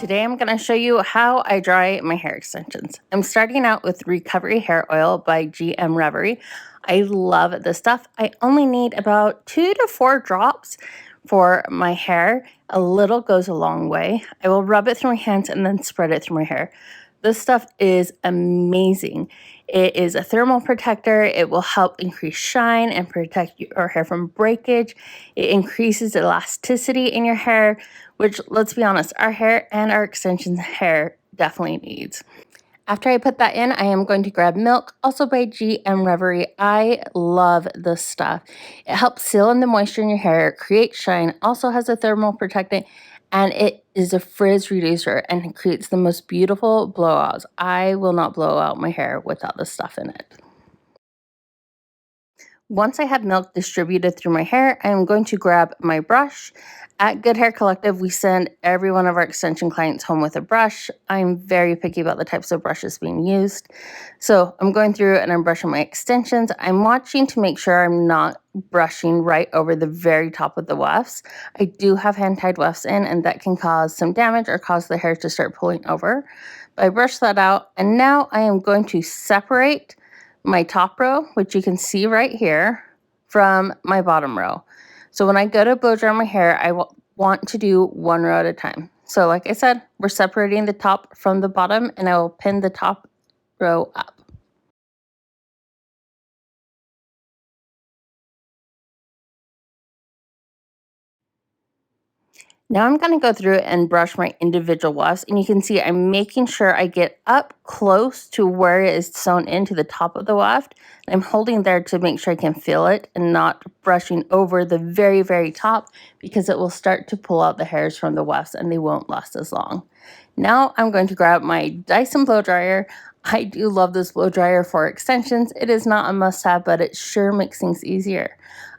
Today I'm going to show you how I dry my hair extensions. I'm starting out with Recovery Hair Oil by GM Reverie. I love this stuff. I only need about 2 to 4 drops for my hair. A little goes a long way. I will rub it through my hands and then spread it through my hair. This stuff is amazing. It is a thermal protector. It will help increase shine and protect your hair from breakage. It increases elasticity in your hair, which, let's be honest, our hair and our extensions hair definitely needs. After I put that in, I am going to grab Milk, also by GM Reverie. I love this stuff. It helps seal in the moisture in your hair, create shine, also has a thermal protectant, and it is a frizz reducer and it creates the most beautiful blowouts. I will not blow out my hair without this stuff in it. Once I have milk distributed through my hair, I'm going to grab my brush. At Good Hair Collective, we send every one of our extension clients home with a brush. I'm very picky about the types of brushes being used. So I'm going through and I'm brushing my extensions. I'm watching to make sure I'm not brushing right over the very top of the wefts. I do have hand-tied wefts in, and that can cause some damage or cause the hair to start pulling over. But I brush that out, and now I am going to separate my top row, which you can see right here, from my bottom row. So when I go to blow dry my hair, I want to do one row at a time. So like I said, we're separating the top from the bottom, and I will pin the top row up. Now I'm going to go through and brush my individual wefts, and you can see I'm making sure I get up close to where it is sewn into the top of the weft. I'm holding there to make sure I can feel it and not brushing over the very, very top, because it will start to pull out the hairs from the wefts and they won't last as long. Now I'm going to grab my Dyson blow dryer. I do love this blow dryer for extensions. It is not a must-have, but it sure makes things easier.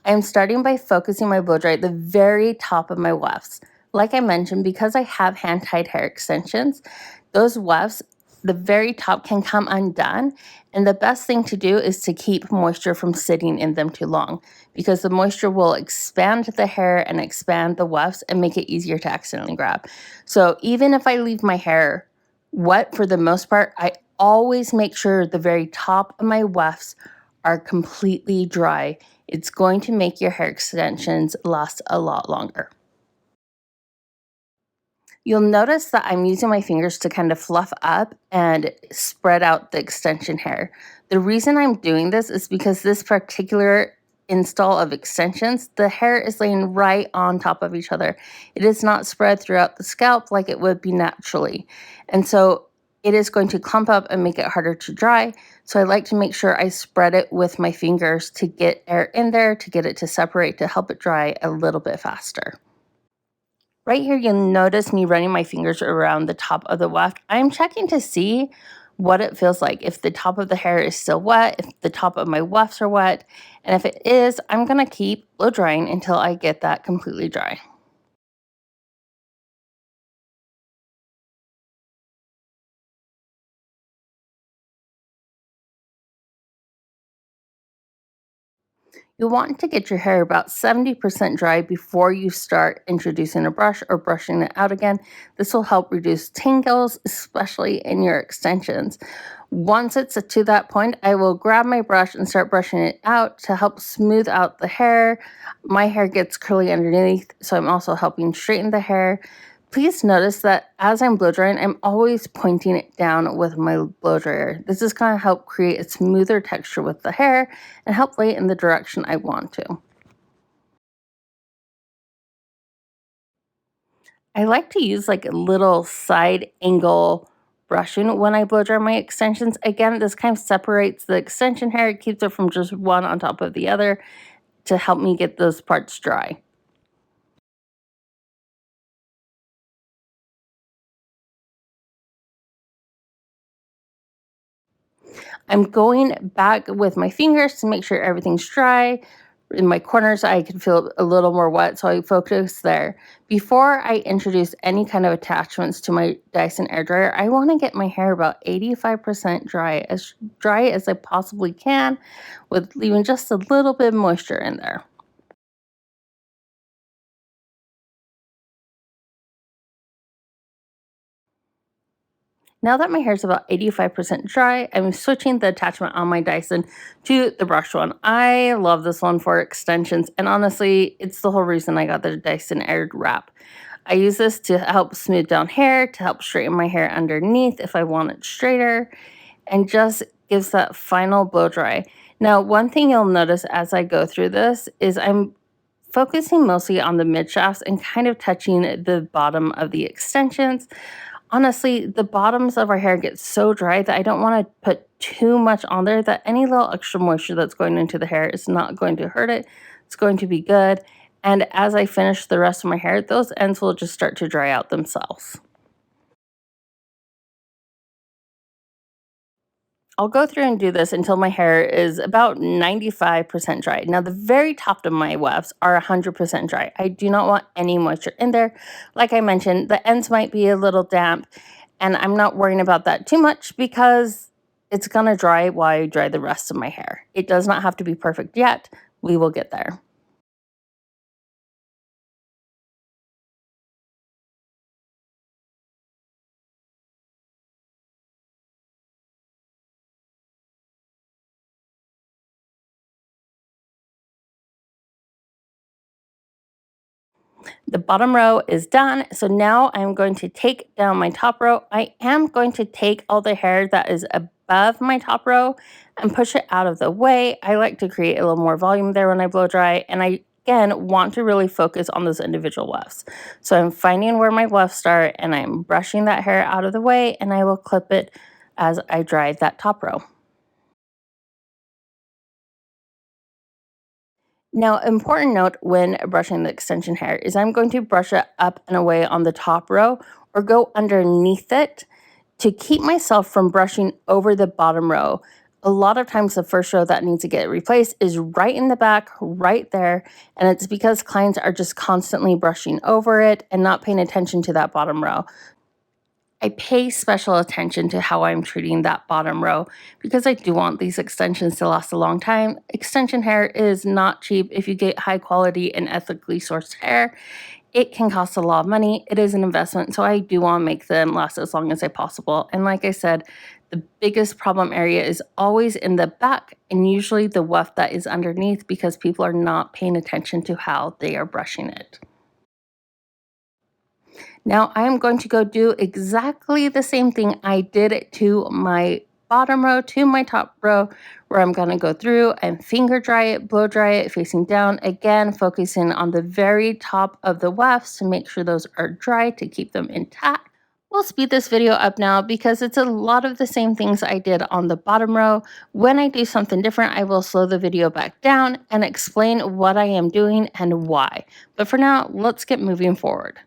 I'm starting by focusing my blow dry at the very top of my wefts. Like I mentioned, because I have hand-tied hair extensions, those wefts, the very top, can come undone. And the best thing to do is to keep moisture from sitting in them too long, because the moisture will expand the hair and expand the wefts and make it easier to accidentally grab. So even if I leave my hair wet for the most part, I always make sure the very top of my wefts are completely dry. It's going to make your hair extensions last a lot longer. You'll notice that I'm using my fingers to kind of fluff up and spread out the extension hair. The reason I'm doing this is because this particular install of extensions, the hair is laying right on top of each other. It is not spread throughout the scalp like it would be naturally. And so it is going to clump up and make it harder to dry. So I like to make sure I spread it with my fingers to get air in there, to get it to separate, to help it dry a little bit faster. Right here, you'll notice me running my fingers around the top of the weft. I'm checking to see what it feels like, if the top of the hair is still wet, if the top of my wefts are wet, and if it is, I'm going to keep blow drying until I get that completely dry. You'll want to get your hair about 70% dry before you start introducing a brush or brushing it out again. This will help reduce tangles, especially in your extensions. Once it's to that point, I will grab my brush and start brushing it out to help smooth out the hair. My hair gets curly underneath, so I'm also helping straighten the hair. Please notice that as I'm blow drying, I'm always pointing it down with my blow dryer. This is going to help create a smoother texture with the hair and help lay it in the direction I want to. I like to use like a little side angle brushing when I blow dry my extensions. Again, this kind of separates the extension hair. It keeps it from just one on top of the other to help me get those parts dry. I'm going back with my fingers to make sure everything's dry. In my corners, I can feel a little more wet, so I focus there. Before I introduce any kind of attachments to my Dyson Airwrap, I want to get my hair about 85% dry as I possibly can, with leaving just a little bit of moisture in there. Now that my hair is about 85% dry, I'm switching the attachment on my Dyson to the brush one. I love this one for extensions, and honestly, it's the whole reason I got the Dyson Airwrap. I use this to help smooth down hair, to help straighten my hair underneath if I want it straighter, and just gives that final blow dry. Now, one thing you'll notice as I go through this is I'm focusing mostly on the mid shafts and kind of touching the bottom of the extensions. Honestly, the bottoms of our hair get so dry that I don't want to put too much on there, that any little extra moisture that's going into the hair is not going to hurt it. It's going to be good. And as I finish the rest of my hair, those ends will just start to dry out themselves. I'll go through and do this until my hair is about 95% dry. Now, the very top of my wefts are 100% dry. I do not want any moisture in there. Like I mentioned, the ends might be a little damp, and I'm not worrying about that too much because it's going to dry while I dry the rest of my hair. It does not have to be perfect yet. We will get there. The bottom row is done. So now I'm going to take down my top row. I am going to take all the hair that is above my top row and push it out of the way. I like to create a little more volume there when I blow dry. And I, again, want to really focus on those individual wefts. So I'm finding where my wefts start and I'm brushing that hair out of the way, and I will clip it as I dry that top row. Now, important note when brushing the extension hair is I'm going to brush it up and away on the top row or go underneath it to keep myself from brushing over the bottom row. A lot of times the first row that needs to get replaced is right in the back, right there, and it's because clients are just constantly brushing over it and not paying attention to that bottom row. I pay special attention to how I'm treating that bottom row because I do want these extensions to last a long time. Extension hair is not cheap if you get high quality and ethically sourced hair. It can cost a lot of money. It is an investment, so I do want to make them last as long as I possible. And like I said, the biggest problem area is always in the back and usually the weft that is underneath because people are not paying attention to how they are brushing it. Now I am going to go do exactly the same thing I did to my bottom row to my top row, where I'm going to go through and finger dry it, blow dry it facing down, again focusing on the very top of the wefts to make sure those are dry to keep them intact. We'll speed this video up now because it's a lot of the same things I did on the bottom row. When I do something different, I will slow the video back down and explain what I am doing and why. But for now, let's get moving forward.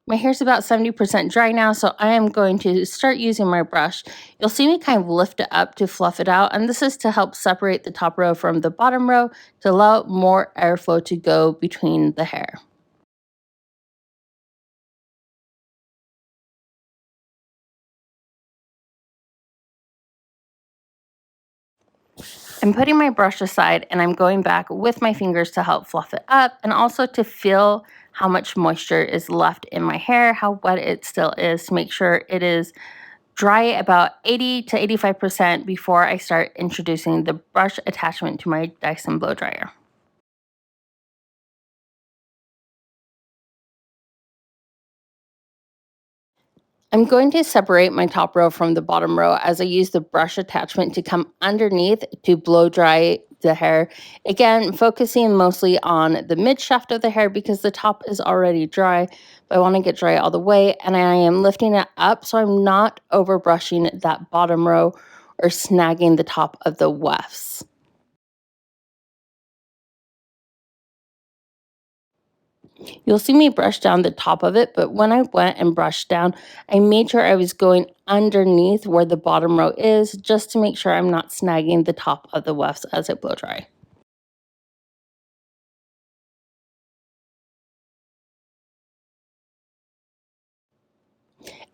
My hair's about 70% dry now, so I am going to start using my brush. You'll see me kind of lift it up to fluff it out, and this is to help separate the top row from the bottom row to allow more airflow to go between the hair. I'm putting my brush aside and I'm going back with my fingers to help fluff it up and also to feel how much moisture is left in my hair, how wet it still is, to make sure it is dry about 80 to 85% before I start introducing the brush attachment to my Dyson blow dryer. I'm going to separate my top row from the bottom row as I use the brush attachment to come underneath to blow dry the hair. Again, focusing mostly on the mid shaft of the hair because the top is already dry, but I want to get dry all the way, and I am lifting it up so I'm not over brushing that bottom row or snagging the top of the wefts. You'll see me brush down the top of it, but when I went and brushed down, I made sure I was going underneath where the bottom row is, just to make sure I'm not snagging the top of the wefts as I blow dry.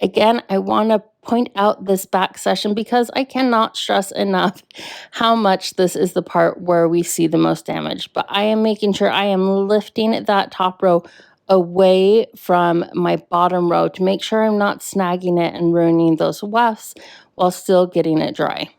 Again, I want to point out this back session because I cannot stress enough how much this is the part where we see the most damage. But I am making sure I am lifting that top row away from my bottom row to make sure I'm not snagging it and ruining those wefts while still getting it dry.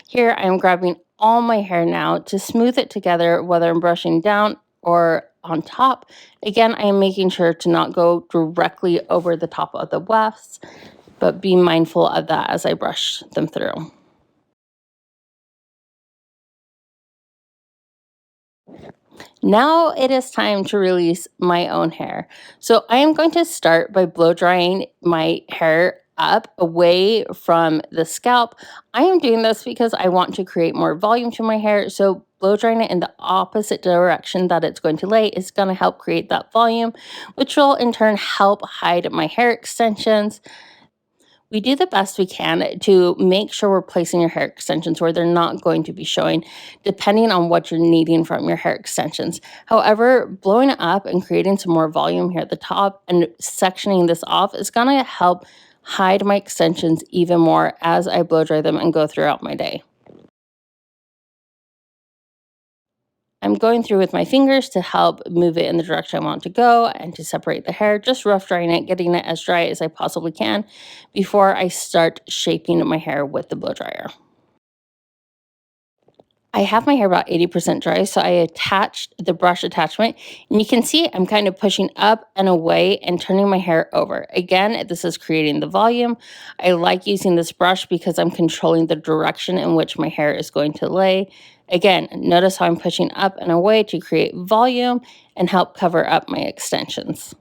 Here, I'm grabbing all my hair now to smooth it together, whether I'm brushing down or on top. Again, I am making sure to not go directly over the top of the wefts, but be mindful of that as I brush them through. Now it is time to release my own hair. So I am going to start by blow drying my hair up away from the scalp. I am doing this because I want to create more volume to my hair. So blow drying it in the opposite direction that it's going to lay is going to help create that volume, which will in turn help hide my hair extensions. We do the best we can to make sure we're placing your hair extensions where they're not going to be showing, depending on what you're needing from your hair extensions. However, blowing it up and creating some more volume here at the top and sectioning this off is going to help hide my extensions even more as I blow dry them and go throughout my day. I'm going through with my fingers to help move it in the direction I want to go and to separate the hair, just rough drying it, getting it as dry as I possibly can before I start shaping my hair with the blow dryer. I have my hair about 80% dry, so I attached the brush attachment, and you can see I'm kind of pushing up and away and turning my hair over. Again, this is creating the volume. I like using this brush because I'm controlling the direction in which my hair is going to lay. Again, notice how I'm pushing up and away to create volume and help cover up my extensions.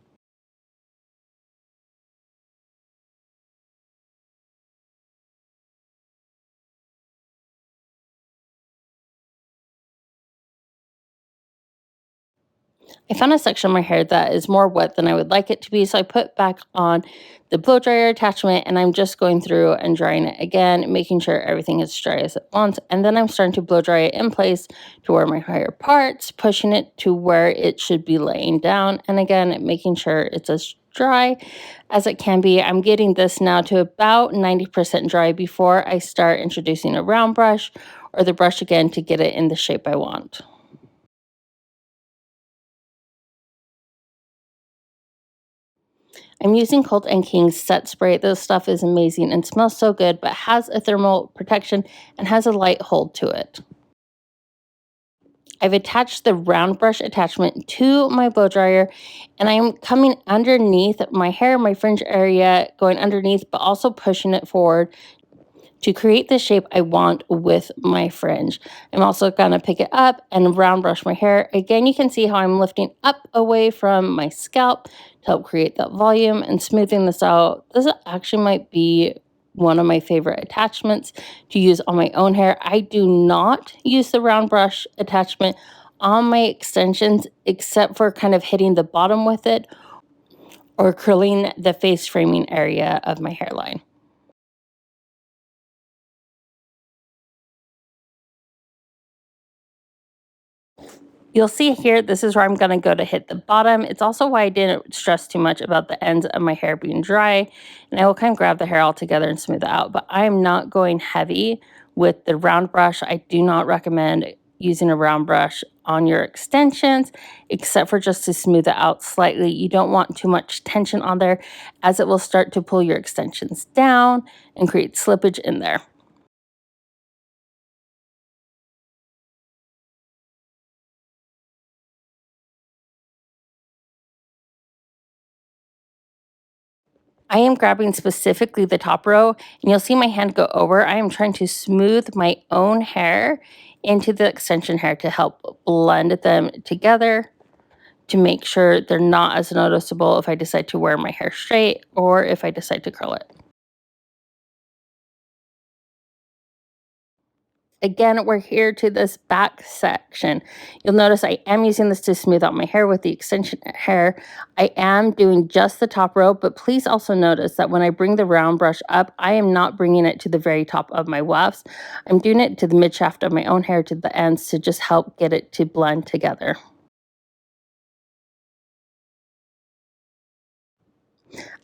I found a section of my hair that is more wet than I would like it to be, so I put back on the blow dryer attachment and I'm just going through and drying it again, making sure everything is dry as it wants. And then I'm starting to blow dry it in place to where my hair parts, pushing it to where it should be laying down. And again, making sure it's as dry as it can be. I'm getting this now to about 90% dry before I start introducing a round brush or the brush again to get it in the shape I want. I'm using Colt and King's set spray. This stuff is amazing and smells so good, but has a thermal protection and has a light hold to it. I've attached the round brush attachment to my blow dryer and I'm coming underneath my hair, my fringe area, going underneath, but also pushing it forward to create the shape I want with my fringe. I'm also gonna pick it up and round brush my hair. Again, you can see how I'm lifting up away from my scalp to help create that volume and smoothing this out. This actually might be one of my favorite attachments to use on my own hair. I do not use the round brush attachment on my extensions except for kind of hitting the bottom with it or curling the face framing area of my hairline. You'll see here, this is where I'm gonna go to hit the bottom. It's also why I didn't stress too much about the ends of my hair being dry. And I will kind of grab the hair all together and smooth it out. But I am not going heavy with the round brush. I do not recommend using a round brush on your extensions, except for just to smooth it out slightly. You don't want too much tension on there as it will start to pull your extensions down and create slippage in there. I am grabbing specifically the top row, and you'll see my hand go over. I am trying to smooth my own hair into the extension hair to help blend them together to make sure they're not as noticeable if I decide to wear my hair straight or if I decide to curl it. Again, we're here to this back section. You'll notice I am using this to smooth out my hair with the extension hair. I am doing just the top row, but please also notice that when I bring the round brush up, I am not bringing it to the very top of my wefts. I'm doing it to the mid shaft of my own hair to the ends to just help get it to blend together.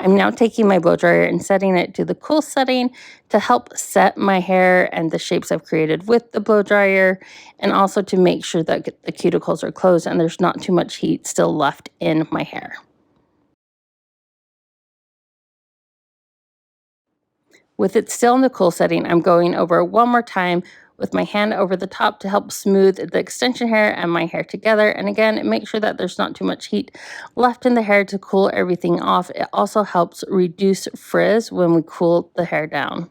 I'm now taking my blow dryer and setting it to the cool setting to help set my hair and the shapes I've created with the blow dryer, and also to make sure that the cuticles are closed and there's not too much heat still left in my hair. With it still in the cool setting, I'm going over one more time with my hand over the top to help smooth the extension hair and my hair together. And again, make sure that there's not too much heat left in the hair to cool everything off. It also helps reduce frizz when we cool the hair down.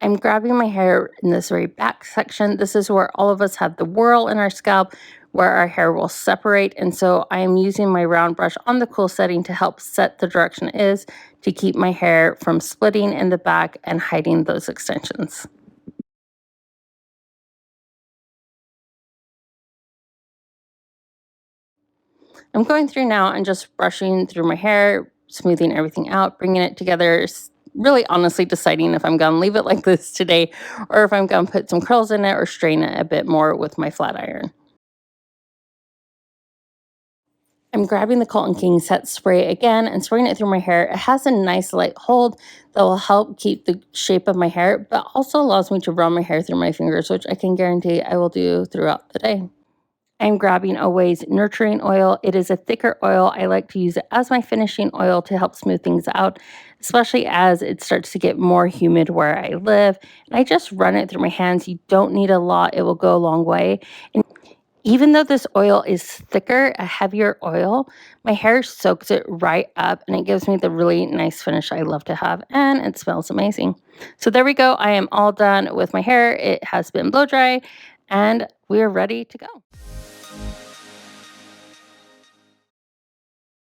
I'm grabbing my hair in this very back section. This is where all of us have the whorl in our scalp, where our hair will separate. And so I am using my round brush on the cool setting to help set the direction it is to keep my hair from splitting in the back and hiding those extensions. I'm going through now and just brushing through my hair, smoothing everything out, bringing it together, really honestly deciding if I'm going to leave it like this today or if I'm going to put some curls in it or strain it a bit more with my flat iron. I'm grabbing the Cotton King set spray again and spraying it through my hair. It has a nice light hold that will help keep the shape of my hair, but also allows me to run my hair through my fingers, which I can guarantee I will do throughout the day. I'm grabbing Away's Nurturing Oil. It is a thicker oil. I like to use it as my finishing oil to help smooth things out, especially as it starts to get more humid where I live. And I just run it through my hands. You don't need a lot. It will go a long way. And even though this oil is thicker, a heavier oil, my hair soaks it right up and it gives me the really nice finish I love to have, and it smells amazing. So there we go. I am all done with my hair. It has been blow dry and we're ready to go.